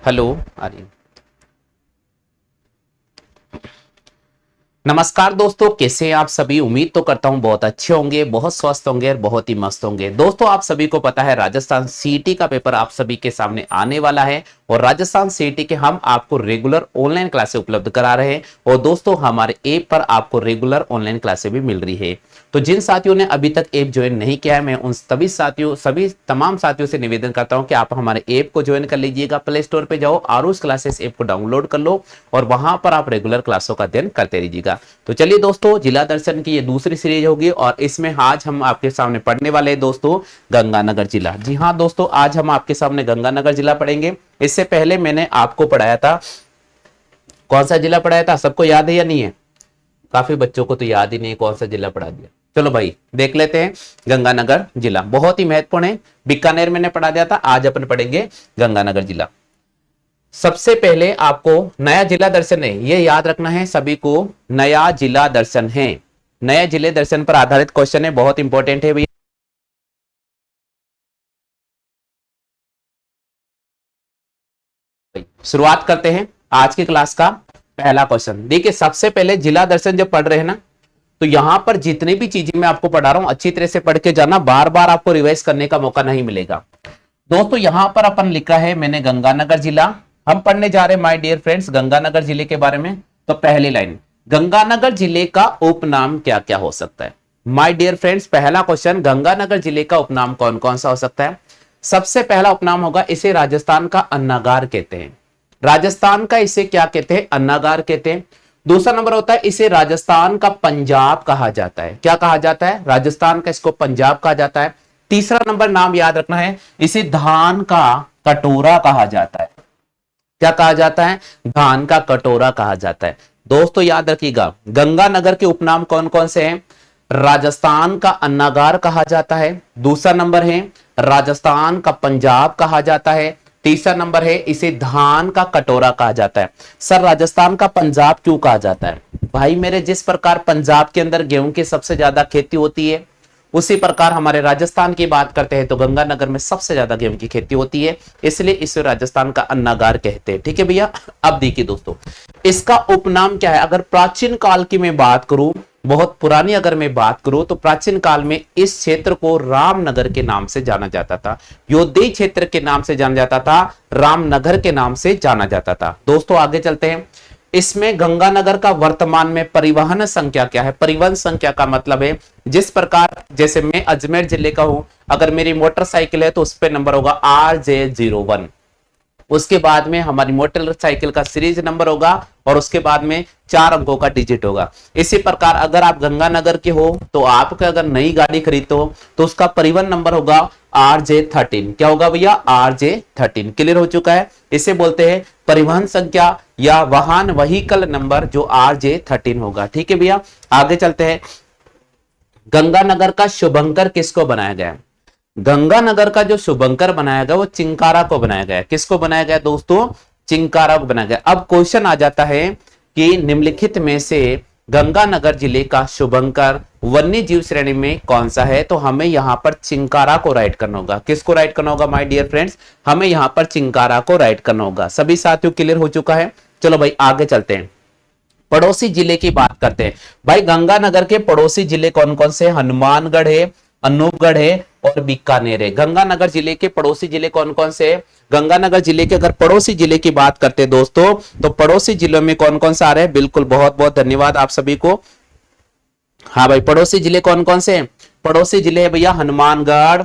Hello. आ रही है। नमस्कार दोस्तों, कैसे हैं आप सभी। उम्मीद तो करता हूं बहुत अच्छे होंगे, बहुत स्वस्थ होंगे और बहुत ही मस्त होंगे। दोस्तों, आप सभी को पता है राजस्थान सीईटी का पेपर आप सभी के सामने आने वाला है और राजस्थान सीईटी के हम आपको रेगुलर ऑनलाइन क्लासेस उपलब्ध करा रहे हैं और दोस्तों हमारे ऐप पर आपको रेगुलर ऑनलाइन क्लासेस भी मिल रही है। तो जिन साथियों ने अभी तक ऐप ज्वाइन नहीं किया है, मैं उन सभी तमाम साथियों से निवेदन करता हूं कि आप हमारे ऐप को ज्वाइन कर लीजिएगा। प्ले स्टोर पे जाओ, आरुष क्लासेस ऐप को डाउनलोड कर लो और वहां पर आप रेगुलर क्लासों का अध्ययन करते रहिएगा। तो चलिए दोस्तों, जिला दर्शन की ये दूसरी सीरीज होगी और इसमें आज हम आपके सामने पढ़ने वाले हैं दोस्तों गंगानगर जिला। जी हाँ दोस्तों, आज हम आपके सामने गंगानगर जिला पढ़ेंगे। इससे पहले मैंने आपको पढ़ाया था, कौन सा जिला पढ़ाया था, सबको याद है या नहीं है। काफी बच्चों को तो याद ही नहीं कौन सा जिला पढ़ा दिया। चलो भाई देख लेते हैं। गंगानगर जिला बहुत ही महत्वपूर्ण है। बीकानेर मैंने पढ़ा दिया था, आज अपन पढ़ेंगे गंगानगर जिला। सबसे पहले आपको नया जिला दर्शन है, ये याद रखना है सभी को। नया जिला दर्शन है, नए जिले दर्शन पर आधारित क्वेश्चन है, बहुत इंपॉर्टेंट है भैया। शुरुआत करते हैं आज की क्लास का पहला क्वेश्चन। देखिए, सबसे पहले जिला दर्शन जब पढ़ रहे हैं ना, तो यहां पर जितनी भी चीजें मैं आपको पढ़ा रहा हूं अच्छी तरह से पढ़ के जाना, बार बार आपको रिवाइज करने का मौका नहीं मिलेगा। दोस्तों यहां पर अपन लिखा है मैंने गंगानगर जिला, हम पढ़ने जा रहे हैं माय डियर फ्रेंड्स गंगानगर जिले के बारे में। तो पहली लाइन, गंगानगर जिले का उपनाम क्या क्या हो सकता है। माय डियर फ्रेंड्स, पहला क्वेश्चन, गंगानगर जिले का उपनाम कौन कौन सा हो सकता है। सबसे पहला उपनाम होगा, इसे राजस्थान का अन्नागार कहते हैं। राजस्थान का इसे क्या कहते हैं, अन्नागार कहते हैं। दूसरा नंबर होता है, इसे राजस्थान का पंजाब कहा जाता है। क्या कहा जाता है, राजस्थान का इसको पंजाब कहा जाता है। तीसरा नंबर नाम याद रखना है, इसे धान का कटोरा कहा जाता है। क्या कहा जाता है, धान का कटोरा कहा जाता है। दोस्तों याद रखिएगा, गंगानगर के उपनाम कौन कौन से हैं। राजस्थान का अन्नागार कहा जाता है, दूसरा नंबर है राजस्थान का पंजाब कहा जाता है, तीसरा नंबर है इसे धान का कटोरा कहा जाता है। सर राजस्थान का पंजाब क्यों कहा जाता है। भाई मेरे, जिस प्रकार पंजाब के अंदर गेहूं की सबसे ज्यादा खेती होती है, उसी प्रकार हमारे राजस्थान की बात करते हैं तो गंगानगर में सबसे ज्यादा गेहूं की खेती होती है, इसलिए इसे राजस्थान का अन्नागार कहते हैं। ठीक है भैया। अब देखिए दोस्तों, इसका उपनाम क्या है। अगर प्राचीन काल की मैं बात करूं, बहुत पुरानी अगर मैं बात करूं, तो प्राचीन काल में इस क्षेत्र को रामनगर के नाम से जाना जाता था। योद्धेय क्षेत्र के नाम से जाना जाता था, रामनगर के नाम से जाना जाता था। दोस्तों आगे चलते हैं। इसमें गंगानगर का वर्तमान में परिवहन संख्या क्या है। परिवहन संख्या का मतलब है, जिस प्रकार जैसे मैं अजमेर जिले का हूं, अगर मेरी मोटरसाइकिल है तो उस पे नंबर होगा RJ01। उसके बाद में हमारी मोटरसाइकिल का सीरीज नंबर होगा और उसके बाद में 4 अंकों का डिजिट होगा। इसी प्रकार अगर आप गंगानगर के हो तो आपके अगर नई गाड़ी खरीदते हो तो उसका परिवहन नंबर होगा RJ13। क्या होगा भैया, RJ13। क्लियर हो चुका है। इसे बोलते हैं परिवहन संख्या या वाहन व्हीकल नंबर, जो RJ13 होगा। ठीक है भैया। आगे चलते हैं। गंगानगर का शुभंकर किसको बनाया गया है। गंगानगर का जो शुभंकर बनाया गया वो चिंकारा को बनाया गया। किसको बनाया गया दोस्तों, चिंकारा को बनाया गया। अब क्वेश्चन आ जाता है कि निम्नलिखित में से गंगानगर जिले का शुभंकर वन्य जीव श्रेणी में कौन सा है। तो हमें यहां पर चिंकारा को राइट करना होगा। किसको राइट करना होगा माय डियर फ्रेंड्स, हमें यहां पर चिंकारा को राइट करना होगा। सभी साथियों क्लियर हो चुका है। चलो भाई आगे चलते हैं, पड़ोसी जिले की बात करते हैं। भाई गंगानगर के पड़ोसी जिले कौन कौन से, हनुमानगढ़ है, अनूपगढ़ है और बीकानेर है। गंगानगर जिले के पड़ोसी जिले कौन कौन से हैं? गंगानगर जिले के अगर पड़ोसी जिले की बात करते हैं दोस्तों, तो पड़ोसी जिलों में कौन कौन सा आ रहे हैं। बिल्कुल, बहुत बहुत धन्यवाद आप सभी को। हाँ भाई, पड़ोसी जिले कौन कौन से हैं। पड़ोसी जिले है भैया हनुमानगढ़,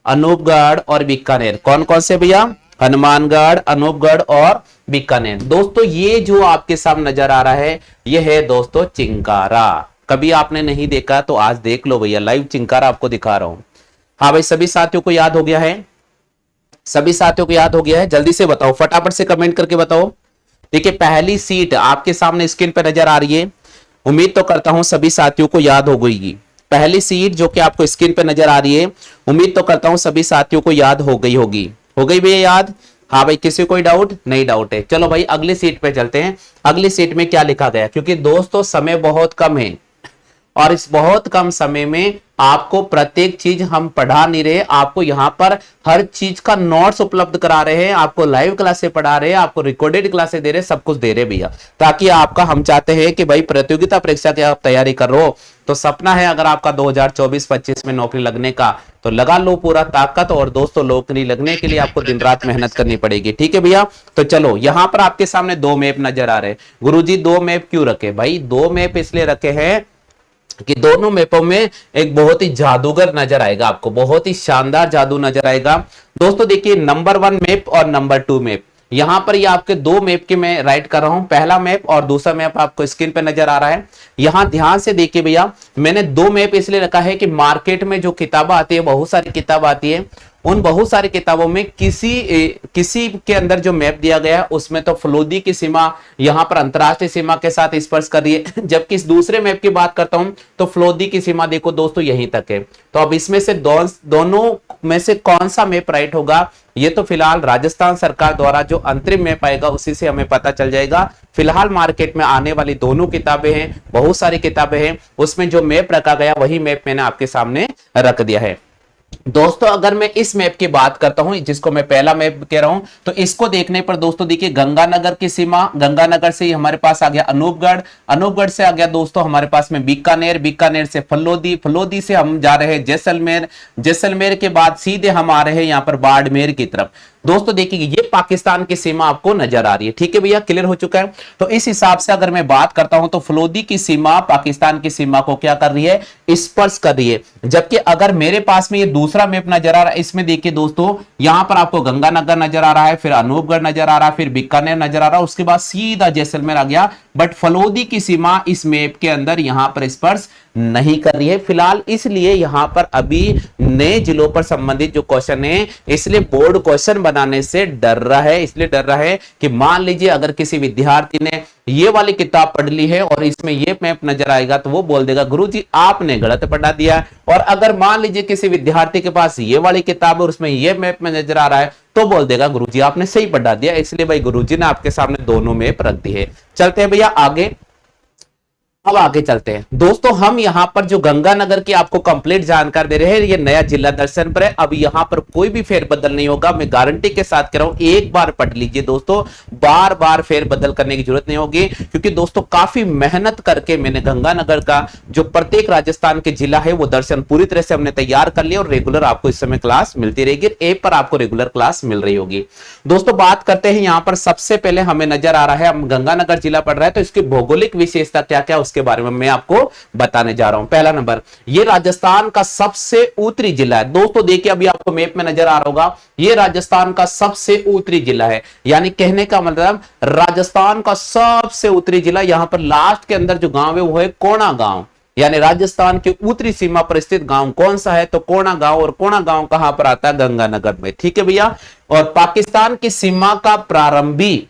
अनूपगढ़ और बीकानेर। कौन कौन से भैया, हनुमानगढ़, अनूपगढ़ और बीकानेर। दोस्तों ये जो आपके सामने नजर आ रहा है, ये है दोस्तों चिंकारा। कभी आपने नहीं देखा तो आज देख लो भैया, लाइव चिंकारा आपको दिखा रहा हूं। हाँ भाई, सभी साथियों को याद हो गया है, सभी साथियों को याद हो गया है। जल्दी से बताओ, फटाफट से कमेंट करके बताओ। देखिए पहली सीट आपके सामने स्क्रीन पर नजर आ रही है, उम्मीद तो करता हूं सभी साथियों को याद हो गई। पहली सीट जो कि आपको स्क्रीन पर नजर आ रही है, उम्मीद तो करता हूं सभी साथियों को याद हो गई होगी। हो गई भैया याद। हाँ भाई, किसी कोई डाउट नहीं, डाउट है। चलो भाई अगली सीट पे चलते हैं। अगली सीट में क्या लिखा गया, क्योंकि दोस्तों समय बहुत कम है और इस बहुत कम समय में आपको प्रत्येक चीज हम पढ़ा नहीं रहे, आपको यहां पर हर चीज का नोट्स उपलब्ध करा रहे हैं, आपको लाइव क्लासे पढ़ा रहे हैं, आपको रिकॉर्डेड क्लासे दे रहे हैं, सब कुछ दे रहे भैया, ताकि आपका, हम चाहते हैं कि भाई प्रतियोगिता परीक्षा की आप तैयारी कर रहे हो तो सपना है अगर आपका 2024-25 में नौकरी लगने का, तो लगा लो पूरा ताकत। और दोस्तों नौकरी लगने के लिए आपको दिन रात मेहनत करनी पड़ेगी, ठीक है भैया। तो चलो यहां पर आपके सामने दो मैप नजर आ रहे हैं। गुरुजी दो मैप क्यों रखे भाई? दो मैप इसलिए रखे हैं कि दोनों मैपों में एक बहुत ही जादूगर नजर आएगा, आपको बहुत ही शानदार जादू नजर आएगा। दोस्तों देखिए नंबर 1 मैप और नंबर 2 मैप, यहां पर ये आपके दो मैप के मैं राइट कर रहा हूं, पहला मैप और दूसरा मैप आपको स्क्रीन पे नजर आ रहा है। यहां ध्यान से देखिए भैया, मैंने दो मैप इसलिए रखा है कि मार्केट में जो किताबें आती है, बहुत सारी किताब आती है, उन बहुत सारी किताबों में किसी के अंदर जो मैप दिया गया है उसमें तो फलोदी की सीमा यहां पर अंतरराष्ट्रीय सीमा के साथ स्पर्श कर रही है, जबकि इस दूसरे मैप की बात करता हूं तो फलोदी की सीमा देखो दोस्तों यहीं तक है। तो अब इसमें से दोनों में से कौन सा मैप राइट होगा, ये तो फिलहाल राजस्थान सरकार द्वारा जो अंतरिम मैप आएगा उसी से हमें पता चल जाएगा। फिलहाल मार्केट में आने वाली दोनों किताबें हैं, बहुत सारी किताबें हैं, उसमें जो मैप रखा गया वही मैप मैंने आपके सामने रख दिया है। दोस्तों अगर मैं इस मैप की बात करता हूं, जिसको मैं पहला मैप कह रहा हूं, तो इसको देखने पर दोस्तों देखिए गंगानगर की सीमा, गंगानगर से ही हमारे पास आ गया अनूपगढ़, अनूपगढ़ से आ गया दोस्तों हमारे पास में बीकानेर, बीकानेर से फलोदी, फलोदी से हम जा रहे हैं जैसलमेर, जैसलमेर के बाद सीधे हम आ रहे हैं यहां पर बाड़मेर की तरफ। दोस्तों देखिए ये पाकिस्तान की सीमा आपको नजर आ रही है, ठीक है भैया, क्लियर हो चुका है। तो इस हिसाब से अगर मैं बात करता हूं तो फलोदी की सीमा पाकिस्तान की सीमा को क्या कर रही है, स्पर्श कर रही है। जबकि अगर मेरे पास में ये दूसरा मैप नजर आ रहा है, इसमें देखिए दोस्तों यहां पर आपको गंगानगर नजर आ रहा है, फिर अनूपगढ़ नजर आ रहा है, फिर बीकानेर नजर आ रहा है, उसके बाद सीधा जैसलमेर आ गया। बट फलोदी की सीमा इस मैप के अंदर यहां पर स्पर्श नहीं कर रही है फिलहाल, इसलिए यहां पर अभी नए जिलों पर संबंधित जो क्वेश्चन है, इसलिए बोर्ड क्वेश्चन बनाने से डर रहा है, इसलिए डर रहा है कि मान लीजिए अगर किसी विद्यार्थी ने ये वाली किताब पढ़ ली है और इसमें ये मैप नजर आएगा तो वो बोल देगा गुरुजी आपने गलत पढ़ा दिया। और अगर मान लीजिए किसी विद्यार्थी के पास ये वाली किताब है और उसमें ये मैप में नजर आ रहा है तो बोल देगा गुरुजी आपने सही पढ़ा दिया। इसलिए भाई गुरुजी ने आपके सामने दोनों मैप रख दी है। चलते हैं भैया आगे, अब आगे चलते हैं दोस्तों। हम यहां पर जो गंगानगर की आपको कंप्लीट जानकारी दे रहे हैं, ये नया जिला दर्शन पर है, अब यहां पर कोई भी फेरबदल नहीं होगा, मैं गारंटी के साथ कह रहा हूं। एक बार पढ़ लीजिए दोस्तों, बार बार फेरबदल करने की जरूरत नहीं होगी, क्योंकि दोस्तों काफी मेहनत करके मैंने गंगानगर का जो प्रत्येक राजस्थान के जिला है वो दर्शन पूरी तरह से हमने तैयार कर लिया और रेगुलर आपको इस समय क्लास मिलती रहेगी, ऐप पर आपको रेगुलर क्लास मिल रही होगी। दोस्तों बात करते हैं यहां पर, सबसे पहले हमें नजर आ रहा है, हम गंगानगर जिला पढ़ रहा है तो इसकी भौगोलिक विशेषता क्या क्या उसके बारे में मैं आपको बताने जा रहा हूं। पहला नंबर, ये राजस्थान का सबसे उत्तरी जिला है। दोस्तों देखिए अभी आपको मैप में नजर आ रहा होगा, ये राजस्थान का सबसे उत्तरी जिला है, यानी कहने का मतलब राजस्थान का सबसे उत्तरी जिला। यहां पर लास्ट के अंदर जो गांव है वो है कोणा गांव, यानी राजस्थान की उत्तरी सीमा पर स्थित गांव कौन सा है तो कोणा गांव। और कोणा गांव कहां पर आता है, गंगानगर में, ठीक है भैया। और पाकिस्तान की सीमा का प्रारंभी,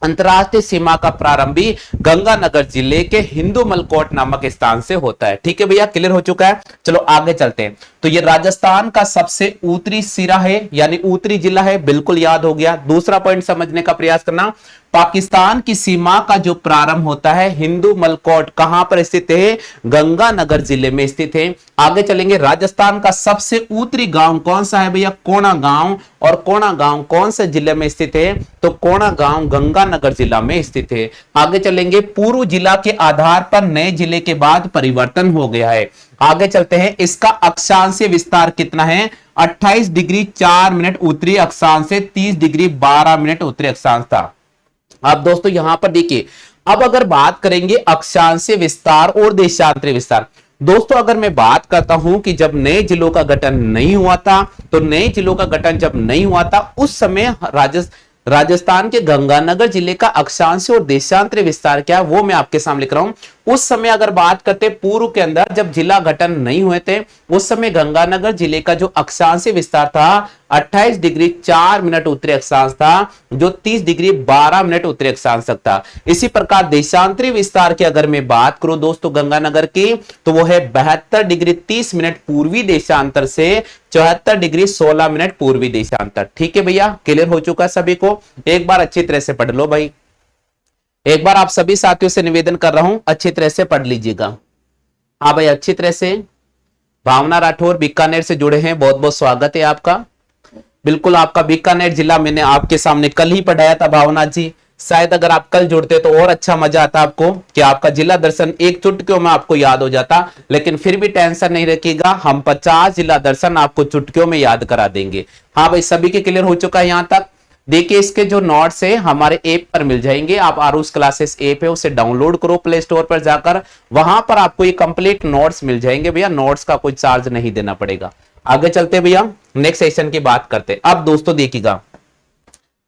अंतरराष्ट्रीय सीमा का प्रारंभी गंगानगर जिले के हिंदू मलकोट नामक स्थान से होता है, ठीक है भैया, क्लियर हो चुका है। चलो आगे चलते हैं। तो ये राजस्थान का सबसे उत्तरी सिरा है, यानी उत्तरी जिला है, बिल्कुल याद हो गया। दूसरा पॉइंट समझने का प्रयास करना, पाकिस्तान की सीमा का जो प्रारंभ होता है हिंदू मलकोट कहां पर स्थित है, गंगानगर जिले में स्थित है। आगे चलेंगे, राजस्थान का सबसे उत्तरी गांव कौन सा है भैया, कोणा गांव। और कोणा गांव कौन से जिले में स्थित है तो कोणा गांव गंगानगर जिला में स्थित है। आगे चलेंगे, पूर्व जिला के आधार पर नए जिले के बाद परिवर्तन हो गया है। आगे चलते हैं, इसका अक्षांशीय विस्तार कितना है, 28 डिग्री 4 मिनट उत्तरी अक्षांश से 30 डिग्री 12 मिनट उत्तरी अक्षांश था। अब दोस्तों यहां पर देखिए, अब अगर बात करेंगे अक्षांशीय विस्तार और देशांतरीय विस्तार, दोस्तों अगर मैं बात करता हूं कि जब नए जिलों का गठन नहीं हुआ था, तो नए जिलों का गठन जब नहीं हुआ था उस समय राजस्थान के गंगानगर जिले का अक्षांशीय और देशांतरीय विस्तार क्या है वो मैं आपके सामने लिख रहा हूं। उस समय अगर बात करते पूर्व के अंदर जब जिला गठन नहीं हुए थे, उस समय गंगानगर जिले का जो अक्षांशीय विस्तार था 28 डिग्री 4 मिनट उत्तरी अक्षांश था, जो 30 डिग्री 12 मिनट उत्तरी अक्षांश तक था। इसी प्रकार देशांतरीय विस्तार की अगर मैं बात करूं दोस्तों गंगानगर की, तो वो है 72 डिग्री 30 मिनट पूर्वी देशांतर से 74 डिग्री 16 मिनट पूर्वी देशांतर। ठीक है भैया, क्लियर हो चुका है सभी को। एक बार अच्छी तरह से पढ़ लो भाई, एक बार आप सभी साथियों से निवेदन कर रहा हूं अच्छी तरह से पढ़ लीजिएगा। हाँ भाई, अच्छी तरह से। भावना राठौर बीकानेर से जुड़े हैं, बहुत बहुत स्वागत है आपका। बिल्कुल, आपका बीकानेर जिला मैंने आपके सामने कल ही पढ़ाया था भावना जी। शायद अगर आप कल जुड़ते तो और अच्छा मजा आता आपको कि आपका जिला दर्शन एक चुटकियों में आपको याद हो जाता। लेकिन फिर भी टेंशन नहीं रखिएगा, हम 50 जिला दर्शन आपको चुटकियों में याद करा देंगे। हाँ भाई, सभी के क्लियर हो चुका है यहां तक। देखिए, इसके जो नोट्स है हमारे ऐप पर मिल जाएंगे। आप आरुष क्लासेस ऐप है उसे डाउनलोड करो प्ले स्टोर पर जाकर, वहां पर आपको ये कंप्लीट नोट्स मिल जाएंगे भैया। नोट्स का कोई चार्ज नहीं देना पड़ेगा। आगे चलते भैया, नेक्स्ट सेशन की बात करते। अब दोस्तों देखिएगा,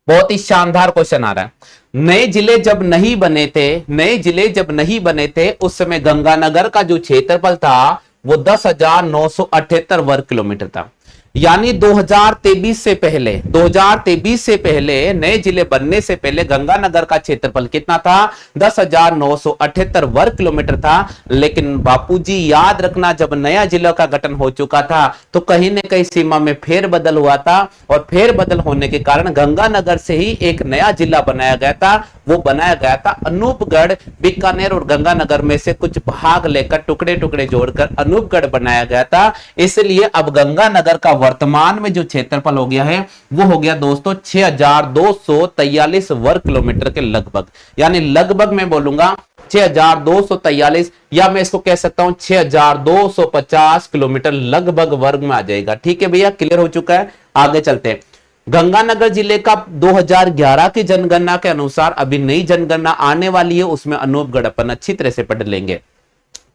बहुत ही शानदार क्वेश्चन आ रहा है। नए जिले जब नहीं बने थे, नए जिले जब नहीं बने थे, उस समय गंगानगर का जो क्षेत्रफल था वो 10,978 वर्ग किलोमीटर था। यानी 2023 से पहले, 2023 से पहले, नए जिले बनने से पहले गंगानगर का क्षेत्रफल कितना था? 10,978 वर्ग किलोमीटर था। लेकिन बापूजी याद रखना, जब नया जिला का गठन हो चुका था तो कहीं न कहीं सीमा में फेरबदल हुआ था, और फेरबदल होने के कारण गंगानगर से ही एक नया जिला बनाया गया था। वो बनाया गया था अनूपगढ़। बीकानेर और गंगानगर में से कुछ भाग लेकर, टुकड़े टुकड़े जोड़कर अनूपगढ़ बनाया गया था। इसलिए अब गंगानगर का वर्तमान में जो क्षेत्रफल हो गया है वो हो गया दोस्तों 6,243 वर्ग किलोमीटर के लगभग। यानी लगभग मैं बोलूंगा 6,243, या मैं इसको कह सकता हूं 6,250 किलोमीटर लगभग वर्ग में आ जाएगा। ठीक है भैया, क्लियर हो चुका है। आगे चलते हैं। गंगानगर जिले का 2011 की जनगणना के अनुसार अभी नई जनगणना आने वाली है, उसमें अनूपगढ़ अपन अच्छी तरह से पढ़ लेंगे।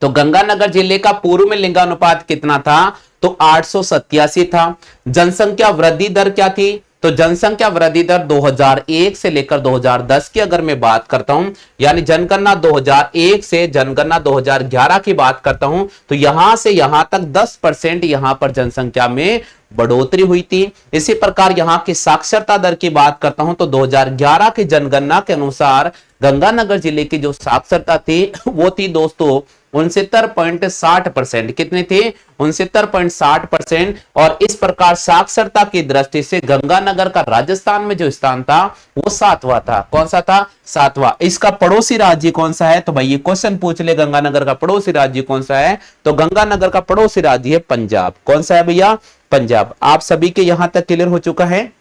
तो गंगानगर जिले का पूर्व में लिंगानुपात कितना था? तो 887 था। जनसंख्या वृद्धि दर क्या थी? तो जनसंख्या वृद्धि दर 2001 से लेकर 2010 की अगर मैं बात करता हूं, यानी जनगणना 2001 से जनगणना 2011 की बात करता हूं, तो यहां से यहां तक 10% यहां पर जनसंख्या में बढ़ोतरी हुई थी। इसी प्रकार यहां की साक्षरता दर की बात करता हूं तो 2011 की जनगणना के अनुसार गंगानगर जिले की जो साक्षरता थी वो थी दोस्तों 69.60%। कितनी थी? 69.60%। और इस प्रकार साक्षरता की दृष्टि से गंगानगर का राजस्थान में जो स्थान था वो 7वां था। कौन सा था? 7वां। इसका पड़ोसी राज्य कौन सा है? तो भाई ये क्वेश्चन पूछ ले, गंगानगर का पड़ोसी राज्य कौन सा है? तो गंगानगर का पड़ोसी राज्य है पंजाब। कौन सा है भैया? पंजाब। आप सभी के यहां तक क्लियर हो चुका है?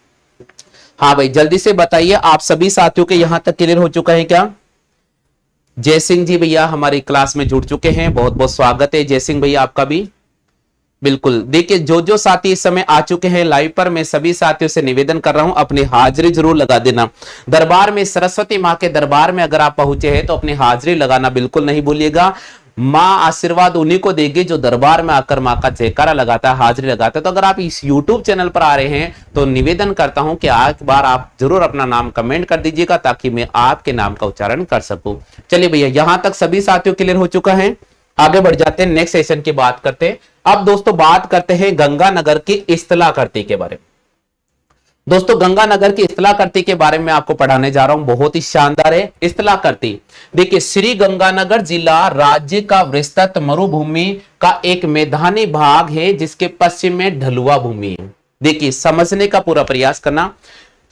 हाँ भाई, जल्दी से बताइए, आप सभी साथियों के यहां तक क्लियर हो चुका है क्या? जय सिंह जी भैया हमारी क्लास में जुड़ चुके हैं, बहुत बहुत स्वागत है जय सिंह भैया आपका भी। बिल्कुल, देखिए जो जो साथी इस समय आ चुके हैं लाइव पर, मैं सभी साथियों से निवेदन कर रहा हूं अपनी हाजिरी जरूर लगा देना। दरबार में, सरस्वती मां के दरबार में अगर आप पहुंचे हैं तो अपनी हाजिरी लगाना बिल्कुल नहीं भूलिएगा। माँ आशीर्वाद उन्हीं को देगी जो दरबार में आकर माँ का जयकारा लगाता है, हाजिरी लगाता है। तो अगर आप इस YouTube चैनल पर आ रहे हैं तो निवेदन करता हूं कि एक बार आप जरूर अपना नाम कमेंट कर दीजिएगा ताकि मैं आपके नाम का उच्चारण कर सकूं। चलिए भैया, यहां तक सभी साथियों क्लियर हो चुका है। आगे बढ़ जाते हैं, नेक्स्ट सेशन की बात करते हैं। अब दोस्तों बात करते हैं गंगानगर की इस्तिलाकर्ती के बारे में। दोस्तों गंगानगर की इस्तिलाकर्ती के बारे में आपको पढ़ाने जा रहा हूं, बहुत ही शानदार है इस्तिलाकर्ती। देखिए, श्री गंगानगर जिला राज्य का विस्तृत मरुभूमि का एक मैदानी भाग है जिसके पश्चिम में ढलुआ भूमि है। देखिए, समझने का पूरा प्रयास करना।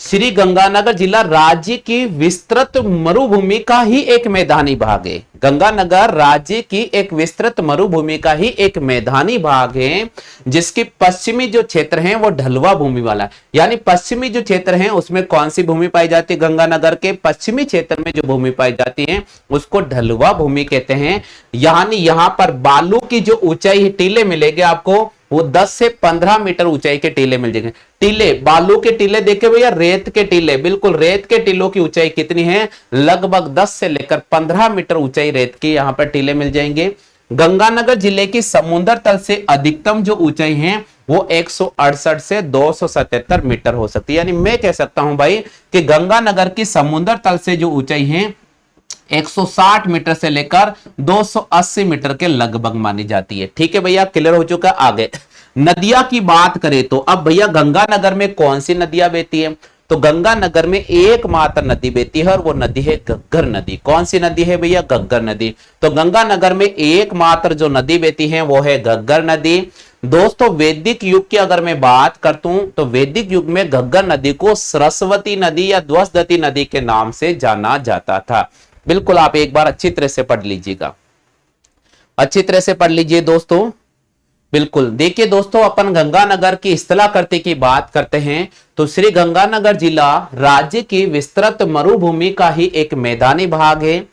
श्री गंगानगर जिला राज्य की विस्तृत मरुभूमि का ही एक मैदानी भाग है। गंगानगर राज्य की एक विस्तृत मरुभूमि का ही एक मैदानी भाग है जिसके पश्चिमी जो क्षेत्र हैं वो ढलुआ भूमि वाला है। यानी पश्चिमी जो क्षेत्र हैं उसमें कौन सी भूमि पाई जाती है? गंगानगर के पश्चिमी क्षेत्र में जो भूमि पाई जाती है उसको ढलुआ भूमि कहते हैं। यानी यहां पर बालू की जो ऊंचाई टीले मिलेंगे आपको वो 10 से 15 मीटर ऊंचाई के टीले मिल जाएंगे। टीले, बालू के टीले देखे भैया, रेत के टीले, बिल्कुल रेत के टीलों की ऊंचाई कितनी है? लगभग 10 से लेकर 15 मीटर ऊंचाई रेत की यहां पर टीले मिल जाएंगे। गंगानगर जिले की समुद्र तल से अधिकतम जो ऊंचाई है वो 168 से 277 मीटर हो सकती है। यानी मैं कह सकता हूं भाई कि गंगानगर की समुद्र तल से जो ऊंचाई है 160 मीटर से लेकर 280 मीटर के लगभग मानी जाती है। ठीक है भैया, क्लियर हो चुका। आगे नदियां की बात करें तो अब भैया गंगानगर में कौन सी नदियां बहती है? तो गंगानगर में एकमात्र नदी बहती है और वो नदी है घग्गर नदी। कौन सी नदी है भैया? घग्गर नदी। तो गंगानगर में एकमात्र जो नदी बहती है वो है घग्गर नदी। दोस्तों वैदिक युग की अगर मैं बात करता हूं तो वैदिक युग में घग्गर नदी को सरस्वती नदी या ध्वसदती नदी के नाम से जाना जाता था। बिल्कुल, आप एक बार अच्छी तरह से पढ़ लीजिएगा। अच्छी तरह से पढ़ लीजिए दोस्तों। बिल्कुल, देखिए दोस्तों, अपन गंगानगर की इस्तेलाह करते की बात करते हैं तो श्री गंगानगर जिला राज्य की विस्तृत मरुभूमि का ही एक मैदानी भाग है,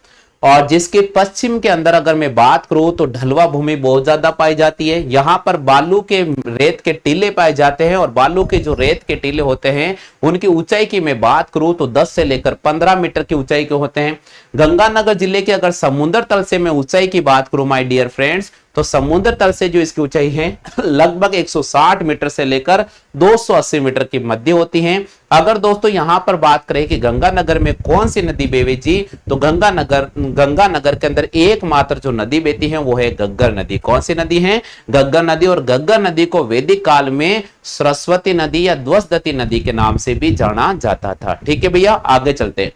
और जिसके पश्चिम के अंदर अगर मैं बात करूं तो ढलवा भूमि बहुत ज्यादा पाई जाती है। यहां पर बालू के रेत के टीले पाए जाते हैं, और बालू के जो रेत के टीले होते हैं उनकी ऊंचाई की मैं बात करूं तो 10 से लेकर 15 मीटर की ऊंचाई के होते हैं। गंगानगर जिले के अगर समुद्र तल से मैं ऊंचाई की बात करूं माय डियर फ्रेंड्स, तो समुद्र तल से जो इसकी ऊंचाई है लगभग 160 मीटर से लेकर 280 मीटर की मध्य होती है। अगर दोस्तों यहां पर बात करें कि गंगानगर में कौन सी नदी बेवे जी, तो गंगानगर के अंदर एकमात्र जो नदी बहती है वो है गग्गर नदी। कौन सी नदी है? गग्गर नदी। और गग्गर नदी को वैदिक काल में सरस्वती नदी या द्वसदती नदी के नाम से भी जाना जाता था। ठीक है भैया, आगे चलते हैं।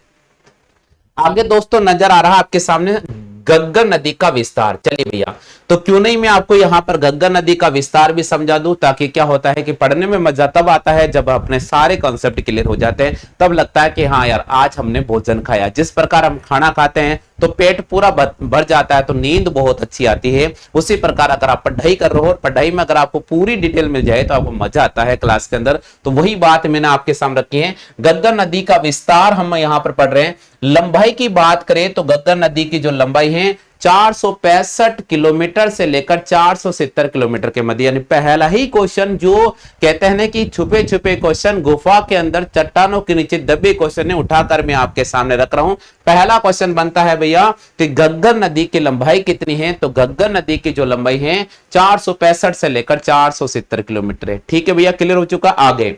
आगे दोस्तों नजर आ रहा है आपके सामने गग्गर नदी का विस्तार। चलिए भैया, तो क्यों नहीं मैं आपको यहां पर गग्गर नदी का विस्तार भी समझा दूं, ताकि क्या होता है कि पढ़ने में मजा तब आता है जब अपने सारे कॉन्सेप्ट क्लियर हो जाते हैं, तब लगता है कि हाँ यार आज हमने भोजन खाया। जिस प्रकार हम खाना खाते हैं तो पेट पूरा भर जाता है तो नींद बहुत अच्छी आती है, उसी प्रकार अगर आप पढ़ाई कर रहे हो और पढ़ाई में अगर आपको पूरी डिटेल मिल जाए तो आपको मजा आता है क्लास के अंदर। तो वही बात मैंने आपके सामने रखी है। गग्गर नदी का विस्तार हम यहां पर पढ़ रहे हैं। लंबाई की बात करें तो गग्गर नदी की जो लंबाई है 465 किलोमीटर से लेकर 470 किलोमीटर के मध्य। यानी पहला ही क्वेश्चन जो कहते हैं ना कि छुपे छुपे क्वेश्चन, गुफा के अंदर चट्टानों के नीचे दबे क्वेश्चन उठाकर मैं आपके सामने रख रहा हूं। पहला क्वेश्चन बनता है भैया कि गग्गर नदी की लंबाई कितनी है, तो गग्गर नदी की जो लंबाई है 465 से लेकर 470 किलोमीटर है। ठीक है भैया, क्लियर हो चुका। आगे,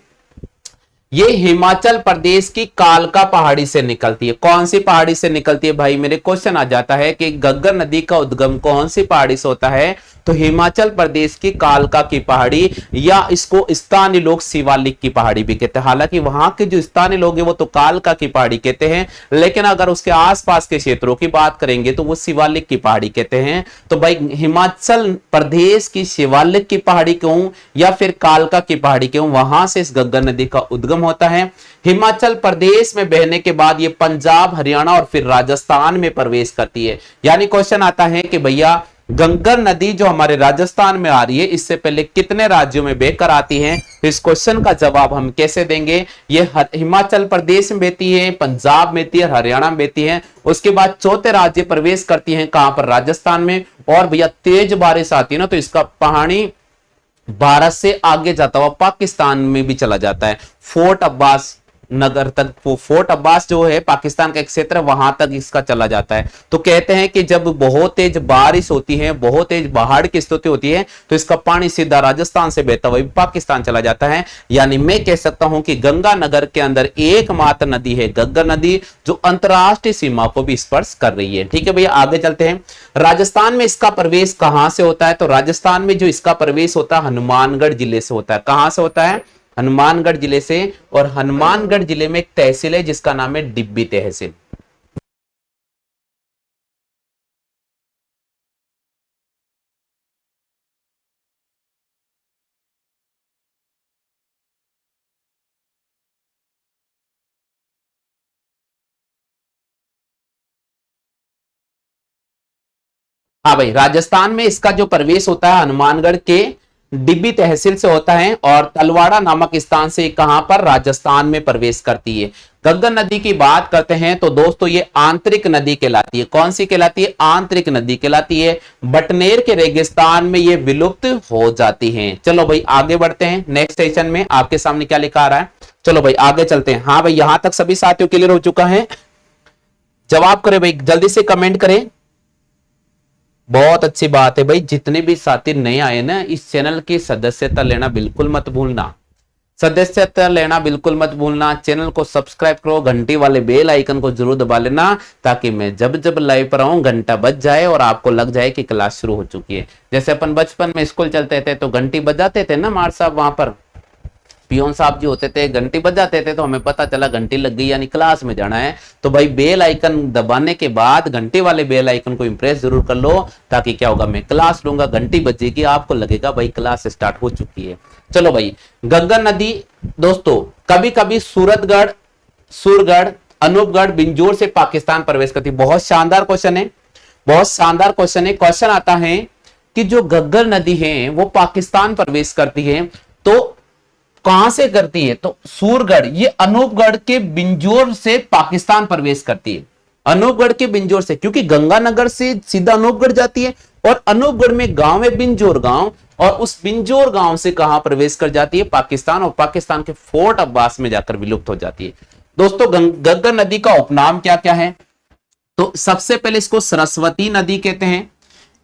ये हिमाचल प्रदेश की कालका पहाड़ी से निकलती है। कौन सी पहाड़ी से निकलती है भाई? मेरे क्वेश्चन आ जाता है कि गग्गर नदी का उद्गम कौन सी पहाड़ी से होता है, तो हिमाचल प्रदेश की कालका की पहाड़ी, या इसको स्थानीय लोग शिवालिक की पहाड़ी भी कहते हैं। हालांकि वहां के जो स्थानीय लोग हैं वो तो कालका की पहाड़ी कहते हैं, लेकिन अगर उसके आसपास के क्षेत्रों की बात करेंगे तो वो शिवालिक की पहाड़ी कहते हैं। तो भाई हिमाचल प्रदेश की शिवालिक की पहाड़ी कहूं या फिर कालका की पहाड़ी कहूं, वहां से इस गग्गर नदी का उद्गम होता है। हिमाचल प्रदेश में बहने के बाद ये पंजाब, हरियाणा और फिर राजस्थान में प्रवेश करती है। यानी क्वेश्चन आता है कि भैया गंगर नदी जो हमारे राजस्थान में आ रही है इससे पहले कितने राज्यों में बहकर आती है? तो इस क्वेश्चन का जवाब हम कैसे देंगे? ये हिमाचल प्रदेश में बहती है, पंजाब में बहती है, हरियाणा में बहती है। उसके बाद चौथे राज्य प्रवेश करती हैं कहां पर? राजस्थान में। और भैया तेज बारिश आती है ना तो इसका पानी भारत से आगे जाता हुआ पाकिस्तान में भी चला जाता है। फोर्ट अब्बास नगर तक, वो फोर्ट अब्बास जो है पाकिस्तान का एक क्षेत्र है, वहां तक इसका चला जाता है। तो कहते हैं कि जब बहुत तेज बारिश होती है, बहुत तेज बाढ़ की स्थिति होती है, तो इसका पानी सीधा राजस्थान से बहता हुआ पाकिस्तान चला जाता है। यानी मैं कह सकता हूं कि गंगानगर के अंदर एकमात्र नदी है गग्गर नदी जो अंतरराष्ट्रीय सीमा को भी स्पर्श कर रही है। ठीक है भैया, आगे चलते हैं। राजस्थान में इसका प्रवेश कहां से होता है? तो राजस्थान में जो इसका प्रवेश होता है हनुमानगढ़ जिले से होता है। कहां से होता है? हनुमानगढ़ जिले से। और हनुमानगढ़ जिले में एक तहसील है जिसका नाम है डिब्बी तहसील। हाँ भाई, राजस्थान में इसका जो प्रवेश होता है हनुमानगढ़ के डिब्बी तहसील से होता है, और तलवाड़ा नामक स्थान से कहां पर? राजस्थान में प्रवेश करती है। गग्गर नदी की बात करते हैं तो दोस्तों ये आंतरिक नदी कहलाती है। कौन सी कहलाती है? आंतरिक नदी कहलाती है। बटनेर के रेगिस्तान में ये विलुप्त हो जाती है। चलो भाई आगे बढ़ते हैं। नेक्स्ट सेशन में आपके सामने क्या लिखा आ रहा है, चलो भाई आगे चलते हैं। हाँ भाई, यहां तक सभी साथियों क्लियर हो चुका है? जवाब करें भाई, जल्दी से कमेंट करें। बहुत अच्छी बात है भाई, जितने भी साथी नए आए ना इस चैनल की सदस्यता लेना बिल्कुल मत भूलना। सदस्यता लेना बिल्कुल मत भूलना। चैनल को सब्सक्राइब करो, घंटी वाले बेल आइकन को जरूर दबा लेना, ताकि मैं जब जब लाइव पर आऊं घंटा बज जाए और आपको लग जाए कि क्लास शुरू हो चुकी है। जैसे अपन बचपन में स्कूल चलते थे तो घंटी बजाते थे ना मार साहब, वहां पर पियोन साहब जी होते थे, घंटी बजाते थे तो हमें पता चला घंटी लग गई यानी क्लास में जाना है। तो भाई बेल आइकन दबाने के बाद घंटी वाले बेल आइकन को इंप्रेस जरूर कर लो, ताकि क्या होगा, मैं क्लास लूंगा, घंटी बजेगी, आपको लगेगा भाई क्लास स्टार्ट हो चुकी है। चलो भाई, गग्गर नदी दोस्तों कभी कभी सूरतगढ़, सूरगढ़, अनूपगढ़, बिंजोर से पाकिस्तान प्रवेश करती है। बहुत शानदार क्वेश्चन है, बहुत शानदार क्वेश्चन है। क्वेश्चन आता है कि जो घग्गर नदी है वो पाकिस्तान प्रवेश करती है, तो कहां से करती है? तो सूरगढ़, ये अनूपगढ़ के बिंजोर से पाकिस्तान प्रवेश करती है, अनूपगढ़ के बिंजोर से, क्योंकि गंगानगर से सीधा अनूपगढ़ जाती है और अनूपगढ़ में गांव है बिंजोर गांव, और उस बिंजोर गांव से कहां प्रवेश कर जाती है? पाकिस्तान, और पाकिस्तान के फोर्ट अब्बास में जाकर विलुप्त हो जाती है। दोस्तों घग्गर नदी का उपनाम क्या क्या है? तो सबसे पहले इसको सरस्वती नदी कहते हैं,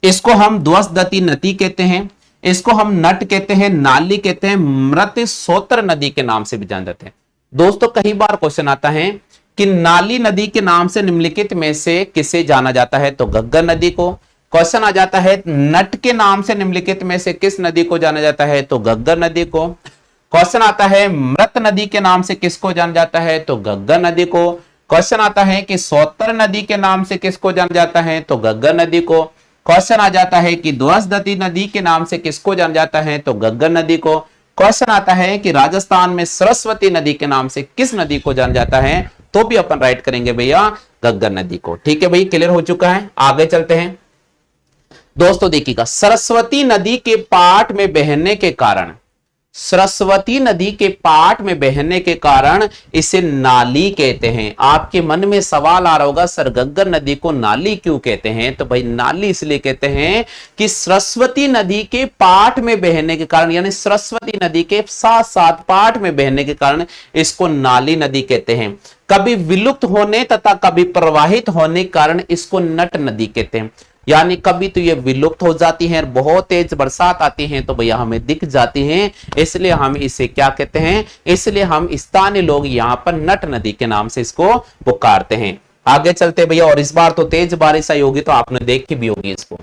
इसको हम ध्वजदती नदी कहते हैं, इसको हम नट कहते हैं, नाली कहते हैं, मृत सोत्र नदी के नाम से भी जान जाते हैं। दोस्तों कई बार क्वेश्चन आता है कि नाली नदी के नाम से निम्नलिखित में से किसे जाना जाता है? तो घग्गर नदी को। क्वेश्चन आ जाता है नट के नाम से निम्नलिखित में से किस नदी को जाना जाता है? तो घग्गर नदी को। क्वेश्चन आता है मृत नदी के नाम से किसको जाना जाता है? तो घग्गर नदी को। क्वेश्चन आता है कि सोत्र नदी के नाम से किसको जाना जाता है? तो घग्गर नदी को। क्वेश्चन आ जाता है कि ध्वजदती नदी के नाम से किसको जाना जाता है? तो घग्गर नदी को। क्वेश्चन आता है कि राजस्थान में सरस्वती नदी के नाम से किस नदी को जाना जाता है? तो भी अपन राइट करेंगे भैया घग्गर नदी को। ठीक है भाई, क्लियर हो चुका है। आगे चलते हैं दोस्तों, देखिएगा सरस्वती नदी के पाट में बहने के कारण, सरस्वती नदी के पाट में बहने के कारण इसे नाली कहते हैं। आपके मन में सवाल आ रहा होगा सर घग्गर नदी को नाली क्यों कहते हैं? तो भाई नाली इसलिए कहते हैं कि सरस्वती नदी के पाट में बहने के कारण, यानी सरस्वती नदी के साथ साथ पाट में बहने के कारण इसको नाली नदी कहते हैं। कभी विलुप्त होने तथा कभी प्रवाहित होने के कारण इसको नट नदी कहते हैं। यानी कभी तो ये विलुप्त हो जाती हैं, बहुत तेज बरसात आती है तो भैया हमें दिख जाती हैं, इसलिए हम इसे क्या कहते हैं? इसलिए हम स्थानीय लोग यहाँ पर नट नदी के नाम से इसको पुकारते हैं। आगे चलते भैया, और इस बार तो तेज बारिश आई होगी तो आपने देखी भी होगी इसको।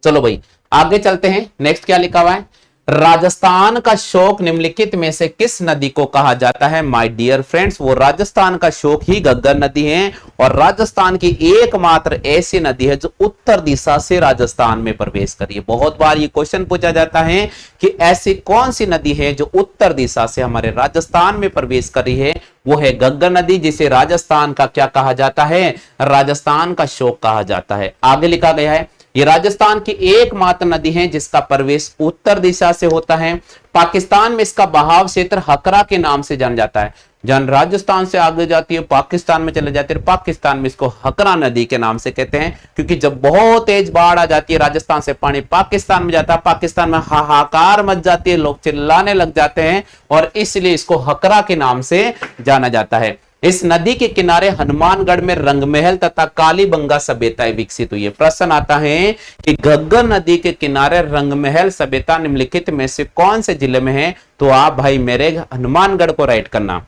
चलो भाई आगे चलते हैं। नेक्स्ट क्या लिखा हुआ है? राजस्थान का शोक निम्नलिखित में से किस नदी को कहा जाता है? माय डियर फ्रेंड्स, वो राजस्थान का शोक ही घग्गर नदी है, और राजस्थान की एकमात्र ऐसी नदी है जो उत्तर दिशा से राजस्थान में प्रवेश करी है। बहुत बार ये क्वेश्चन पूछा जाता है कि ऐसी कौन सी नदी है जो उत्तर दिशा से हमारे राजस्थान में प्रवेश करी है? वो है घग्गर नदी, जिसे राजस्थान का क्या कहा जाता है? राजस्थान का शोक कहा जाता है। आगे लिखा गया है ये राजस्थान की एकमात्र नदी है जिसका प्रवेश उत्तर दिशा से होता है। पाकिस्तान में इसका बहाव क्षेत्र हकरा के नाम से जाना जाता है। जन राजस्थान से आगे जाती है पाकिस्तान में चले जाती है, पाकिस्तान में इसको हकरा नदी के नाम से कहते हैं, क्योंकि जब बहुत तेज बाढ़ आ जाती है राजस्थान से पानी पाकिस्तान में जाता है, पाकिस्तान में हाहाकार मच जाती है, लोग चिल्लाने लग जाते हैं, और इसलिए इसको हकरा के नाम से जाना जाता है। इस नदी के किनारे हनुमानगढ़ में रंगमहल तथा कालीबंगा सभ्यताएं विकसित हुई है। प्रश्न आता है कि घग्गर नदी के किनारे रंगमहल सभ्यता निम्नलिखित में से कौन से जिले में है? तो आप भाई मेरे हनुमानगढ़ को राइट करना।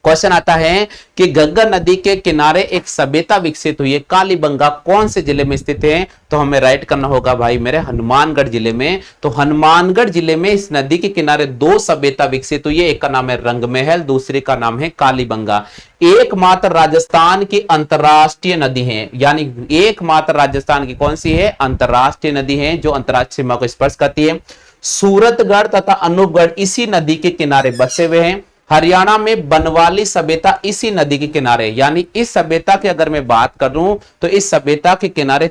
क्वेश्चन आता है कि घग्गर नदी के किनारे एक सभ्यता विकसित हुई है, कालीबंगा कौन से जिले में स्थित है? तो हमें राइट करना होगा भाई मेरे हनुमानगढ़ जिले में। तो हनुमानगढ़ जिले में इस नदी के किनारे दो सभ्यता विकसित हुई है, एक का नाम है रंगमहल, दूसरे का नाम है कालीबंगा। एकमात्र राजस्थान की अंतरराष्ट्रीय नदी है, यानी एकमात्र राजस्थान की कौन सी है? अंतरराष्ट्रीय नदी है जो अंतरराष्ट्रीय सीमा को स्पर्श करती है। सूरतगढ़ तथा अनूपगढ़ इसी नदी के किनारे बसे हुए हैं। हरियाणा में बनवाली सभ्यता इसी नदी के किनारे, यानी इस सभ्यता की अगर मैं बात करूं तो इस सभ्यता के किनारे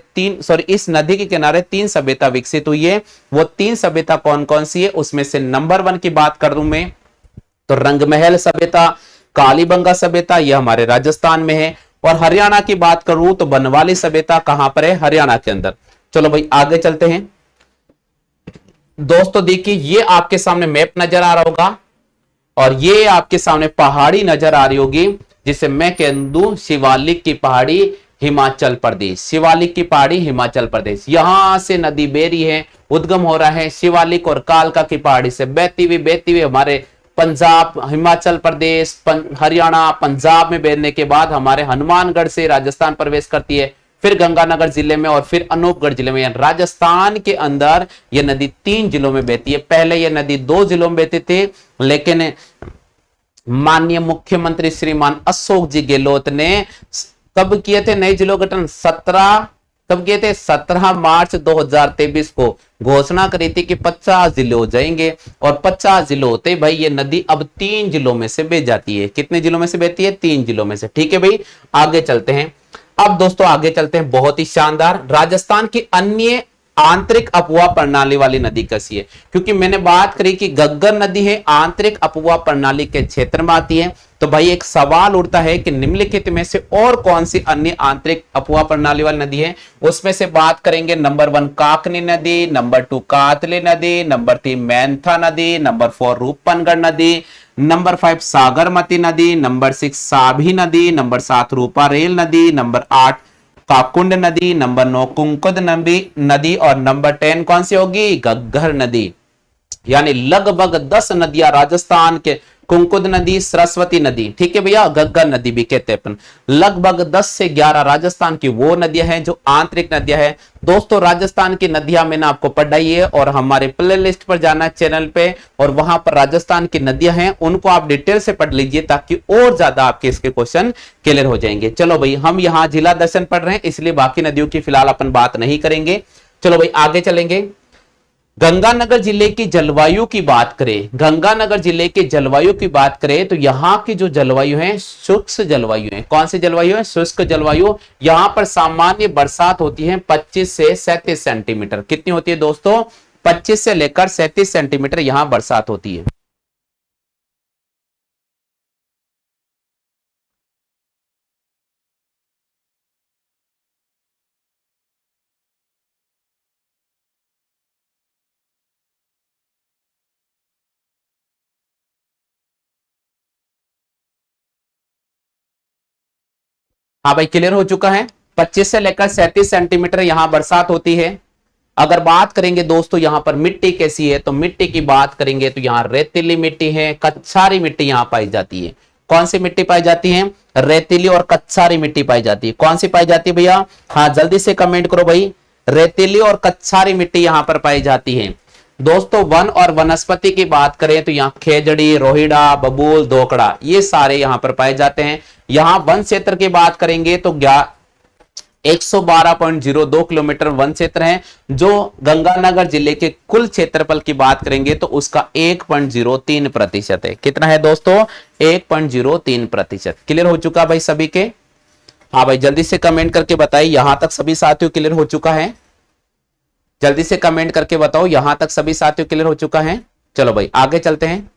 इस नदी के किनारे तीन सभ्यता विकसित हुई है। वो तीन सभ्यता कौन कौन सी है? उसमें से नंबर 1 की बात कर दूं मैं तो रंगमहल सभ्यता, कालीबंगा सभ्यता, यह हमारे राजस्थान में है। और हरियाणा की बात करूं तो बनवाली सभ्यता कहां पर है? हरियाणा के अंदर। चलो भाई आगे चलते हैं दोस्तों। देखिए ये आपके सामने मैप नजर आ रहा होगा, और ये आपके सामने पहाड़ी नजर आ रही होगी, जिसे मैं कह दूं शिवालिक की पहाड़ी हिमाचल प्रदेश। शिवालिक की पहाड़ी हिमाचल प्रदेश, यहां से नदी बेरी है, उद्गम हो रहा है शिवालिक और कालका की पहाड़ी से बहती हुई हमारे पंजाब, हिमाचल प्रदेश, हरियाणा, पंजाब में बहने के बाद हमारे हनुमानगढ़ से राजस्थान प्रवेश करती है, फिर गंगानगर जिले में और फिर अनूपगढ़ जिले में। राजस्थान के अंदर यह नदी 3 जिलों में बहती है। पहले यह नदी 2 जिलों में बहती थी, लेकिन माननीय मुख्यमंत्री श्रीमान अशोक जी गहलोत ने कब किए थे नए जिलों गठन? 17 मार्च 2023 को घोषणा करी थी कि 50 जिले हो जाएंगे, और 50 जिले होते भाई ये नदी अब 3 जिलों में से बह जाती है। कितने जिलों में से बहती है? 3 जिलों में से। ठीक है भाई आगे चलते हैं। अब दोस्तों आगे चलते हैं, बहुत ही शानदार, राजस्थान की अन्य आंतरिक अपवाह प्रणाली वाली नदी कैसी है? क्योंकि मैंने बात करी कि गग्गर नदी है, आंतरिक अपवाह प्रणाली के क्षेत्र में आती है। तो भाई एक सवाल उठता है कि निम्नलिखित में से और कौन सी अन्य आंतरिक अपवाह प्रणाली वाली नदी है? उसमें से बात करेंगे, नंबर 1 काकनी नदी, नंबर 2 कातली नदी, नंबर 3 मैंथा नदी, नंबर 4 रूपनगढ़ नदी, नंबर 5 सागरमती नदी, नंबर 6 साभी नदी, नंबर 7 रूपारेल नदी, नंबर 8 काकुंड नदी, नंबर 9 कुंकुद नदी और नंबर 10 कौन सी होगी? गग्गर नदी। यानी लगभग 10 नदियां राजस्थान के, कुंकुद नदी, सरस्वती नदी, ठीक है भैया, गग्गर नदी भी कहते हैं अपन। लगभग 10 से 11 राजस्थान की वो नदियां हैं जो आंतरिक नदियां हैं। दोस्तों राजस्थान की नदियां मैंने आपको पढ़ाई है और हमारे प्ले लिस्ट पर जाना चैनल पे, और वहां पर राजस्थान की नदियां हैं, उनको आप डिटेल से पढ़ लीजिए ताकि और ज्यादा आपके इसके क्वेश्चन क्लियर हो जाएंगे। चलो भाई, हम यहाँ जिला दर्शन पढ़ रहे हैं इसलिए बाकी नदियों की फिलहाल अपन बात नहीं करेंगे। चलो भाई आगे चलेंगे। गंगानगर जिले की जलवायु की बात करें, गंगानगर जिले के जलवायु की बात करें तो यहाँ की जो जलवायु है शुष्क जलवायु है। कौन सी जलवायु है? शुष्क जलवायु। यहाँ पर सामान्य बरसात होती है 25 से 37 सेंटीमीटर। कितनी होती है दोस्तों? 25 से लेकर 37 सेंटीमीटर यहाँ बरसात होती है। हाँ भाई क्लियर हो चुका है। 25 से लेकर 37 सेंटीमीटर यहां बरसात होती है। अगर बात करेंगे दोस्तों यहां पर मिट्टी कैसी है, तो मिट्टी की बात करेंगे तो यहां रेतीली मिट्टी है, कच्छारी मिट्टी यहां पाई जाती है। कौन सी मिट्टी पाई जाती है? रेतीली और कच्छारी मिट्टी पाई जाती है। कौन सी पाई जाती है भैया? हाँ जल्दी से कमेंट करो भाई। रेतीली और कच्छारी मिट्टी यहां पर पाई जाती है। दोस्तों वन और वनस्पति की बात करें तो यहाँ खेजड़ी, रोहिड़ा, बबूल, दोकड़ा ये सारे यहाँ पर पाए जाते हैं। यहाँ वन क्षेत्र की बात करेंगे तो 112.02 किलोमीटर वन क्षेत्र है, जो गंगानगर जिले के कुल क्षेत्रफल की बात करेंगे तो उसका 1.03% है। कितना है दोस्तों? 1.03%। क्लियर हो चुका भाई सभी के? हाँ भाई जल्दी से कमेंट करके बताइए, यहां तक सभी साथियों क्लियर हो चुका है? जल्दी से कमेंट करके बताओ यहां तक सभी साथियों क्लियर हो चुका है? चलो भाई आगे चलते हैं।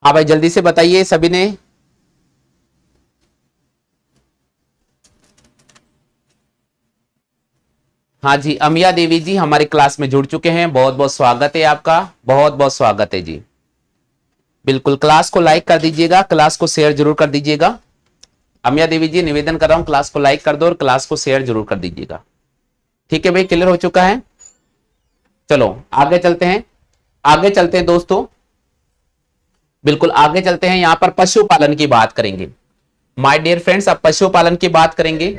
हाँ भाई जल्दी से बताइए सभी ने। हाँ जी, अमिया देवी जी हमारी क्लास में जुड़ चुके हैं, बहुत बहुत स्वागत है आपका, बहुत बहुत स्वागत है जी। बिल्कुल क्लास को लाइक कर दीजिएगा, क्लास को शेयर जरूर कर दीजिएगा। अमिया देवी जी निवेदन कर रहा हूं, क्लास को लाइक कर दो और क्लास को शेयर जरूर कर दीजिएगा। ठीक है भाई, क्लियर हो चुका है? चलो आगे चलते हैं, आगे चलते हैं दोस्तों, बिल्कुल आगे चलते हैं। यहां पर पशुपालन की बात करेंगे माय डियर फ्रेंड्स। अब पशुपालन की बात करेंगे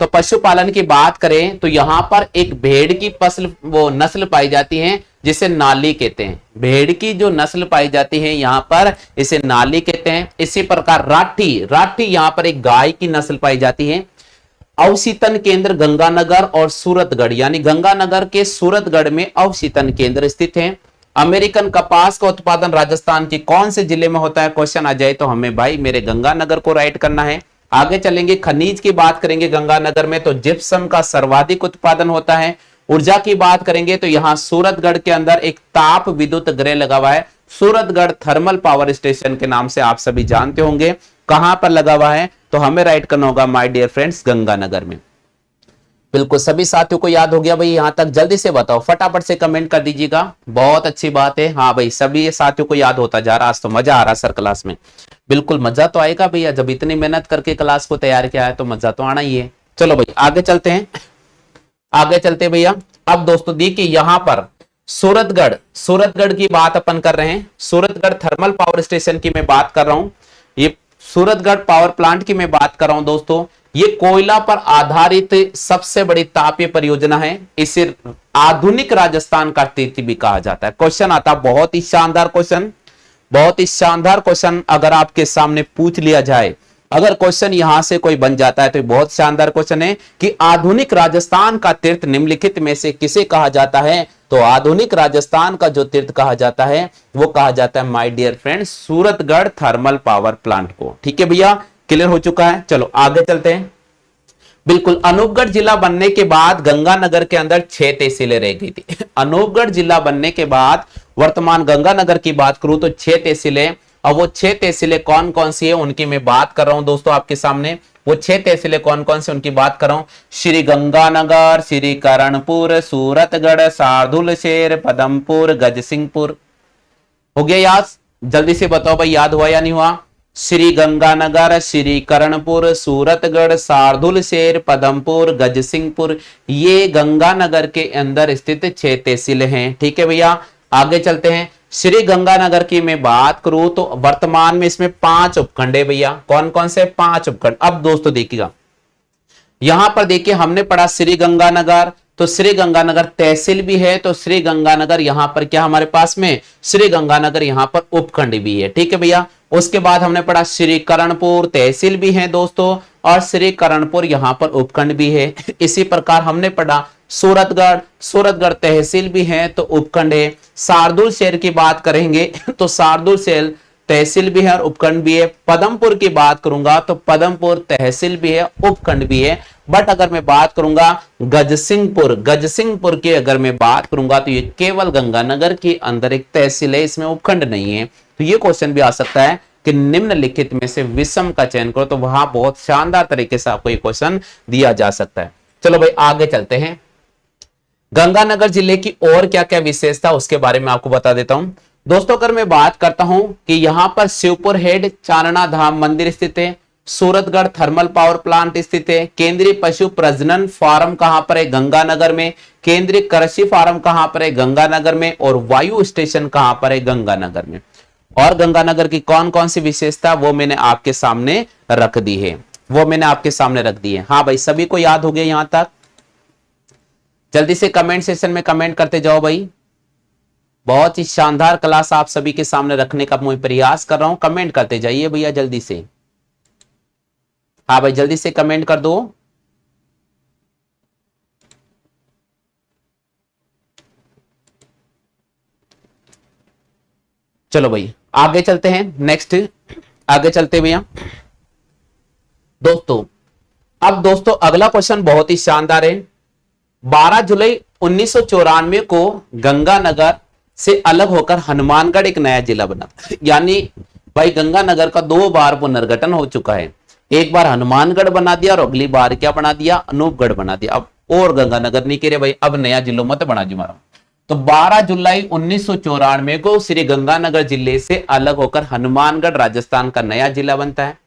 तो पशुपालन की बात करें तो यहां पर एक भेड़ की नस्ल पाई जाती है जिसे नाली कहते हैं। भेड़ की जो नस्ल पाई जाती है यहां पर इसे नाली कहते हैं। इसी प्रकार राठी यहां पर एक गाय की नस्ल पाई जाती है। अवशीतन केंद्र गंगानगर और सूरतगढ़, यानी गंगानगर के सूरतगढ़ में अवशीतन केंद्र स्थित है। अमेरिकन कपास का उत्पादन राजस्थान के कौन से जिले में होता है? क्वेश्चन आ जाए तो हमें भाई मेरे गंगानगर को राइट करना है। आगे चलेंगे, खनिज की बात करेंगे गंगानगर में तो जिप्सम का सर्वाधिक उत्पादन होता है। ऊर्जा की बात करेंगे तो यहां सूरतगढ़ के अंदर एक ताप विद्युत गृह लगा हुआ है, सूरतगढ़ थर्मल पावर स्टेशन के नाम से आप सभी जानते होंगे। कहां पर लगा हुआ है? तो हमें राइट करना होगा माय डियर फ्रेंड्स गंगानगर में। बिल्कुल सभी साथियों को याद हो गया भाई यहां तक? जल्दी से बताओ, फटाफट से कमेंट कर दीजिएगा, बहुत अच्छी बात है। हाँ भाई सभी साथियों को याद होता जा रहा, आज तो मजा आ रहा सर क्लास में। बिल्कुल मजा तो आएगा भैया, जब इतनी मेहनत करके क्लास को तैयार किया है तो मजा तो आना ही है। चलो भाई आगे चलते हैं, आगे चलते हैं भैया। अब दोस्तों देखिए यहां पर सूरतगढ़ की बात अपन कर रहे हैं। सूरतगढ़ थर्मल पावर स्टेशन की मैं बात कर रहा हूं, ये सूरतगढ़ पावर प्लांट की मैं बात कर रहा हूं दोस्तों। ये कोयला पर आधारित सबसे बड़ी तापीय परियोजना है, इसे आधुनिक राजस्थान का तीर्थ भी कहा जाता है। क्वेश्चन आता, बहुत ही शानदार क्वेश्चन, बहुत ही शानदार क्वेश्चन अगर आपके सामने पूछ लिया जाए, अगर क्वेश्चन यहां से कोई बन जाता है तो बहुत शानदार क्वेश्चन है कि आधुनिक राजस्थान का तीर्थ निम्नलिखित में से किसे कहा जाता है। तो आधुनिक राजस्थान का जो तीर्थ कहा जाता है वो कहा जाता है my dear friends Suratgarh thermal power plant को। ठीक है भैया, क्लियर हो चुका है। चलो आगे चलते हैं। बिल्कुल, अनूपगढ़ जिला बनने के बाद गंगानगर के अंदर 6 तहसीलें रह गई थी। अनूपगढ़ जिला बनने के बाद वर्तमान गंगानगर की बात करूं तो 6 तहसीलें, और वो 6 तहसीलें कौन कौन सी है उनकी मैं बात कर रहा हूं दोस्तों आपके सामने। वो 6 तहसीलें कौन कौन सी उनकी बात कर रहा हूं। श्री गंगानगर, श्री करणपुर, सूरतगढ़, शार्दुलशेर, पदमपुर, गजसिंहपुर। हो गया याद? जल्दी से बताओ भाई, याद हुआ या नहीं हुआ? श्री गंगानगर, श्री करणपुर, सूरतगढ़, शार्दुलशेर, पदमपुर, गजसिंहपुर, ये गंगानगर के अंदर स्थित 6 तहसीलें हैं। ठीक है भैया, आगे चलते हैं। श्री गंगानगर की मैं बात करूं तो वर्तमान में इसमें 5 उपखंड है भैया। कौन कौन से? 5 उपखंड। अब दोस्तों देखिएगा, यहां पर देखिए हमने पढ़ा श्री गंगानगर, तो श्री गंगानगर तहसील भी है, तो श्री गंगानगर यहां पर क्या हमारे पास में श्री गंगानगर यहां पर उपखंड भी है। ठीक है भैया, उसके बाद हमने पढ़ा श्री करणपुर तहसील भी है दोस्तों, और श्री करणपुर यहां पर उपखंड भी है। इसी प्रकार हमने पढ़ा सूरतगढ़, सूरतगढ़ तहसील भी है तो उपखंड है। शार्दुलशेर की बात करेंगे तो शार्दुलशेर तहसील भी है और उपखंड भी है। पदमपुर की बात करूंगा तो पदमपुर तहसील भी है, उपखंड भी है। बट अगर मैं बात करूंगा गजसिंहपुर, गजसिंहपुर की अगर मैं बात करूंगा तो ये केवल गंगानगर के अंदर एक तहसील है, इसमें उपखंड नहीं है। तो ये क्वेश्चन भी आ सकता है कि निम्नलिखित में से विषम का चयन करो, तो वहां बहुत शानदार तरीके से आपको ये क्वेश्चन दिया जा सकता है। चलो भाई आगे चलते हैं। गंगानगर जिले की और क्या क्या विशेषता उसके बारे में आपको बता देता हूं दोस्तों। अगर मैं बात करता हूं कि यहां पर शिवपुर हेड चारणा धाम मंदिर स्थित है, सूरतगढ़ थर्मल पावर प्लांट स्थित है, केंद्रीय पशु प्रजनन फार्म कहां पर है? गंगानगर में। केंद्रीय कृषि फार्म कहां पर है? गंगानगर में। और वायु स्टेशन कहां पर है? गंगानगर में। और गंगानगर की कौन कौन सी विशेषता वो मैंने आपके सामने रख दी है, वो मैंने आपके सामने रख दी है। हाँ भाई, सभी को याद हो गया यहां तक? जल्दी से कमेंट सेक्शन में कमेंट करते जाओ भाई। बहुत ही शानदार क्लास आप सभी के सामने रखने का मैं प्रयास कर रहा हूं, कमेंट करते जाइए भैया जल्दी से। हाँ भाई, जल्दी से कमेंट कर दो। चलो भाई आगे चलते हैं। नेक्स्ट आगे चलते भैया दोस्तों। अब दोस्तों अगला क्वेश्चन बहुत ही शानदार है। 12 जुलाई 1994 को गंगानगर से अलग होकर हनुमानगढ़ एक नया जिला बना। यानी भाई गंगानगर का 2 बार पुनर्गठन हो चुका है। एक बार हनुमानगढ़ बना दिया और अगली बार क्या बना दिया? अनूपगढ़ बना दिया। अब और गंगानगर नहीं कह रहे भाई, अब नया जिलो मत बना जी मारा। तो 12 जुलाई 1994 को श्री गंगानगर जिले से अलग होकर हनुमानगढ़ राजस्थान का नया जिला बनता है।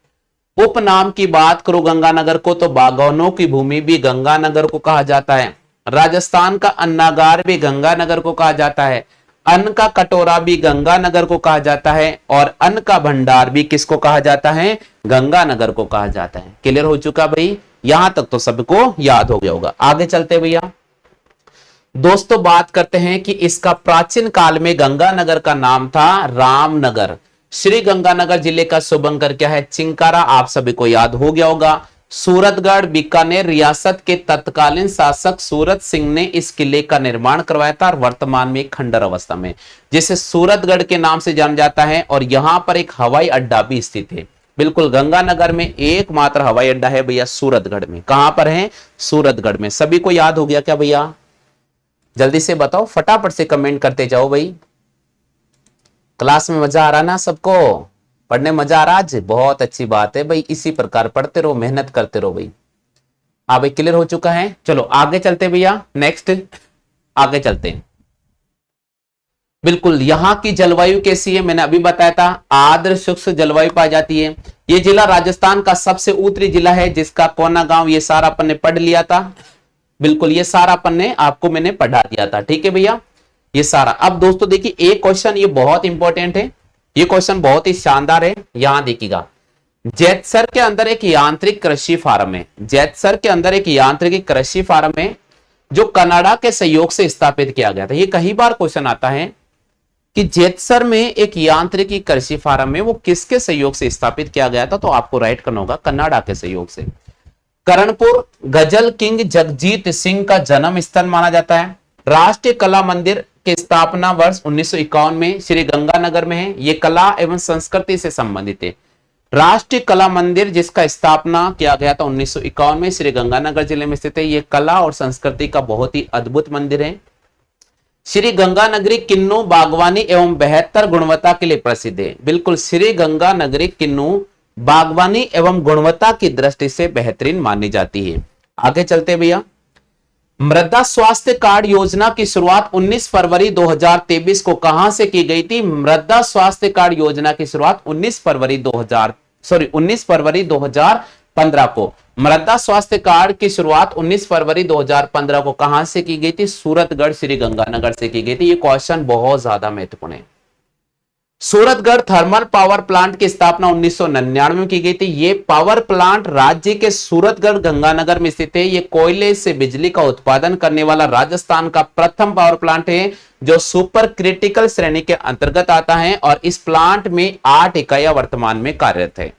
उपनाम की बात करो गंगानगर को तो बागवानों की भूमि भी गंगानगर को कहा जाता है। राजस्थान का अन्नागार भी गंगानगर को कहा जाता है। अन्न का कटोरा भी गंगानगर को कहा जाता है। और अन्न का भंडार भी किसको कहा जाता है? गंगानगर को कहा जाता है। क्लियर हो चुका भाई? यहां तक तो सबको याद हो गया होगा। आगे चलते भैया दोस्तों, बात करते हैं कि इसका प्राचीन काल में गंगानगर का नाम था रामनगर। श्री गंगानगर जिले का शुभंकर क्या है? चिंकारा। आप सभी को याद हो गया होगा। सूरतगढ़ बीकानेर रियासत के तत्कालीन शासक सूरत सिंह ने इस किले का निर्माण करवाया था और वर्तमान में खंडर अवस्था में, जिसे सूरतगढ़ के नाम से जाना जाता है। और यहां पर एक हवाई अड्डा भी स्थित है। बिल्कुल, गंगानगर में एकमात्र हवाई अड्डा है भैया सूरतगढ़ में। कहां पर है? सूरतगढ़ में। सभी को याद हो गया क्या भैया? जल्दी से बताओ, फटाफट से कमेंट करते जाओ भाई। क्लास में मजा आ रहा ना सबको? पढ़ने मजा आ रहा आज? बहुत अच्छी बात है भाई, इसी प्रकार पढ़ते रहो, मेहनत करते रहो भाई। हाँ भाई, क्लियर हो चुका है। चलो आगे चलते भैया। नेक्स्ट आगे चलते हैं। बिल्कुल, यहां की जलवायु कैसी है? मैंने अभी बताया था, आर्द्र शुष्क जलवायु पाई जाती है। ये जिला राजस्थान का सबसे उत्तरी जिला है, जिसका कोना गांव, ये सारा अपन ने पढ़ लिया था। बिल्कुल, ये सारा अपन ने आपको मैंने पढ़ा दिया था। ठीक है भैया, ये सारा। अब दोस्तों देखिए, एक क्वेश्चन ये बहुत इंपॉर्टेंट है, ये क्वेश्चन बहुत ही शानदार है। यहां देखिएगा, जैतसर के अंदर एक यांत्रिक कृषि फार्म है। जैतसर के अंदर एक यांत्रिक कृषि फार्म है जो कनाडा के सहयोग से स्थापित किया गया था। ये कई बार क्वेश्चन आता है कि जेतसर में एक यांत्रिकी कृषि फार्म है वो किसके सहयोग से स्थापित किया गया था, तो आपको राइट करना होगा कनाडा के सहयोग से। करणपुर गजल किंग जगजीत सिंह का जन्म स्थल माना जाता है। राष्ट्रीय कला मंदिर की स्थापना वर्ष 1951 में श्री गंगानगर में है। ये कला एवं संस्कृति से संबंधित है। राष्ट्रीय कला मंदिर जिसका स्थापना किया गया था 1951 में श्री गंगानगर जिले में स्थित है। ये कला और संस्कृति का बहुत ही अद्भुत मंदिर है। श्री गंगानगरी किन्नू बागवानी एवं बेहतर गुणवत्ता के लिए प्रसिद्ध है। बिल्कुल, श्री गंगानगरी किन्नू बागवानी एवं गुणवत्ता की दृष्टि से बेहतरीन मानी जाती है। आगे चलते भैया, मृदा स्वास्थ्य कार्ड योजना की शुरुआत 19 फरवरी 2023 को कहां से की गई थी? मृदा स्वास्थ्य कार्ड योजना की शुरुआत 19 फरवरी 2015 को। मृदा स्वास्थ्य कार्ड की शुरुआत 19 फरवरी 2015 को कहां से की गई थी? सूरतगढ़ श्री गंगानगर से की गई थी। ये क्वेश्चन बहुत ज्यादा महत्वपूर्ण है। सूरतगढ़ थर्मल पावर प्लांट की स्थापना 1999 में की गई थी। ये पावर प्लांट राज्य के सूरतगढ़ गंगानगर में स्थित है। ये कोयले से बिजली का उत्पादन करने वाला राजस्थान का प्रथम पावर प्लांट है जो सुपर क्रिटिकल श्रेणी के अंतर्गत आता है और इस प्लांट में 8 इकाइयां वर्तमान में कार्यरत है।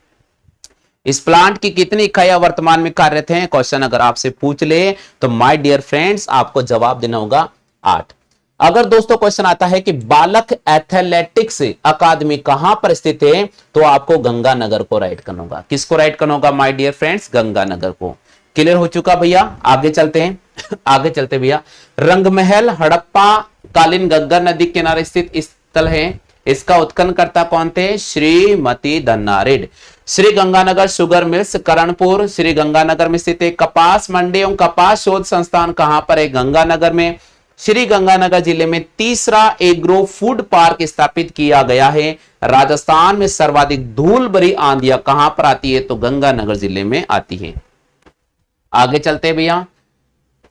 इस प्लांट की कितनी इकाइयां वर्तमान में कार्यरत हैं? क्वेश्चन अगर आपसे पूछ ले तो माय डियर फ्रेंड्स आपको जवाब देना होगा 8। अगर दोस्तों क्वेश्चन आता है कि बालक एथलेटिक्स अकादमी कहां पर स्थित है, तो आपको गंगानगर को राइट करना होगा। किसको राइट करना होगा माय डियर फ्रेंड्स? गंगानगर को। क्लियर हो चुका भैया? आगे चलते हैं। आगे चलते भैया, रंगमहल हड़प्पा कालीन गंगा नदी किनारे स्थित स्थल है। इसका उत्खननकर्ता कौन थे? श्रीमती धन्नारेड। श्री गंगानगर शुगर मिल्स करणपुर श्री गंगानगर में स्थित है। कपास मंडी एवं कपास शोध संस्थान कहां पर है? गंगानगर में। श्री गंगानगर जिले में तीसरा एग्रो फूड पार्क स्थापित किया गया है। राजस्थान में सर्वाधिक धूल भरी आंधियां कहां पर आती है? तो गंगानगर जिले में आती है। आगे चलते हैं भैया,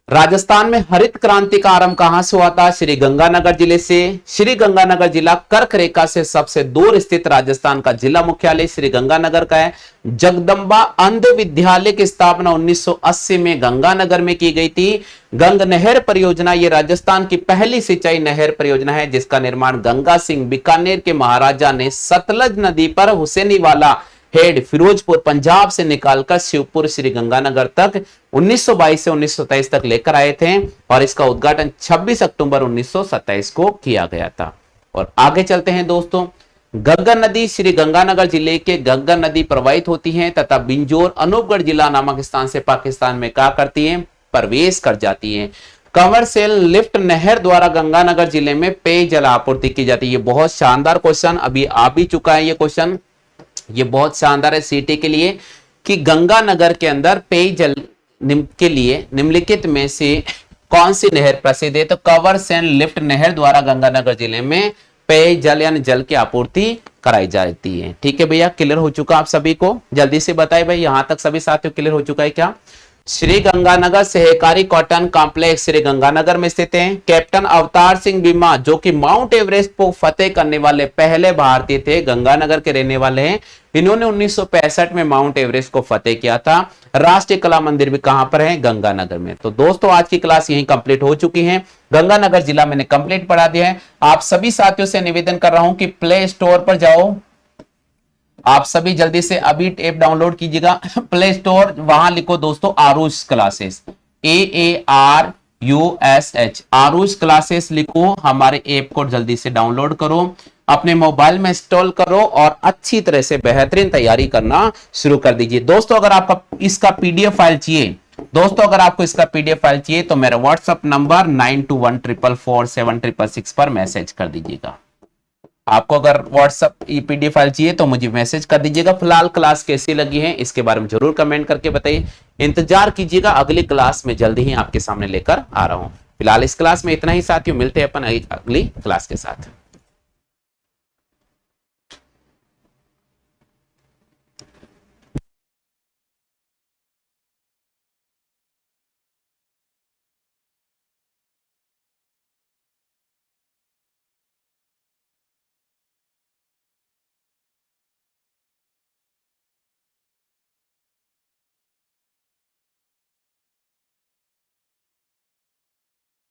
राजस्थान में हरित क्रांति का आरंभ कहां से हुआ था? श्री गंगानगर जिले से। श्री गंगानगर जिला कर्क रेखा से सबसे दूर स्थित राजस्थान का जिला मुख्यालय श्री गंगानगर का है। जगदम्बा अंध विद्यालय की स्थापना 1980 में गंगानगर में की गई थी। गंग नहर परियोजना ये राजस्थान की पहली सिंचाई नहर परियोजना है जिसका निर्माण गंगा सिंह बीकानेर के महाराजा ने सतलज नदी पर हुसैनीवाला हेड फिरोजपुर पंजाब से निकालकर शिवपुर श्री गंगानगर तक 1922 से 1927 तक लेकर आए थे और इसका उद्घाटन 26 अक्टूबर 1927 को किया गया था। और आगे चलते हैं दोस्तों, गग्गर नदी श्री गंगानगर जिले के गग्गर नदी प्रवाहित होती है तथा बिंजोर अनूपगढ़ जिला नामक स्थान से पाकिस्तान में क्या करती है? प्रवेश कर जाती है। कंवर सेल लिफ्ट नहर द्वारा गंगानगर जिले में पेयजल आपूर्ति की जाती है। ये बहुत शानदार क्वेश्चन अभी आ भी चुका है। ये क्वेश्चन ये बहुत शानदार है सीटी के लिए कि गंगानगर के अंदर पेयजल के लिए निम्नलिखित में से कौन सी नहर प्रसिद्ध है? तो कंवर सेल लिफ्ट नहर द्वारा गंगानगर जिले में पेयजल यानी जल की आपूर्ति कराई जाती है। ठीक है भैया, क्लियर हो चुका आप सभी को? जल्दी से बताइए भाई, यहां तक सभी साथियों क्लियर हो चुका है क्या? श्री गंगानगर सहकारी कॉटन कॉम्प्लेक्स श्री गंगानगर में स्थित है। कैप्टन अवतार सिंह बीमा जो कि माउंट एवरेस्ट को फतेह करने वाले पहले भारतीय थे, गंगानगर के रहने वाले हैं। इन्होंने 1965 में माउंट एवरेस्ट को फतेह किया था। राष्ट्रीय कला मंदिर भी कहां पर है? गंगानगर में। तो दोस्तों आज की क्लास यहीं कंप्लीट हो चुकी है। गंगानगर जिला मैंने कंप्लीट पढ़ा दिया है। आप सभी साथियों से निवेदन कर रहा हूं कि प्ले स्टोर पर जाओ, आप सभी जल्दी से अभी ऐप डाउनलोड कीजिएगा। प्ले स्टोर वहां लिखो दोस्तों Aarush classes, AARUSH Aarush classes लिखो। हमारे ऐप को जल्दी से डाउनलोड करो, अपने मोबाइल में इंस्टॉल करो और अच्छी तरह से बेहतरीन तैयारी करना शुरू कर दीजिए। दोस्तों अगर आपका इसका पीडीएफ फाइल चाहिए, दोस्तों अगर आपको इसका पीडीएफ फाइल चाहिए तो मेरा व्हाट्सएप नंबर 9214447666 पर मैसेज कर दीजिएगा। आपको अगर व्हाट्सएप पीडीएफ फाइल चाहिए तो मुझे मैसेज कर दीजिएगा। फिलहाल क्लास कैसी लगी है इसके बारे में जरूर कमेंट करके बताइए। इंतजार कीजिएगा, अगली क्लास में जल्दी ही आपके सामने लेकर आ रहा हूं। फिलहाल इस क्लास में इतना ही साथियों, मिलते हैं अपन अगली क्लास के साथ।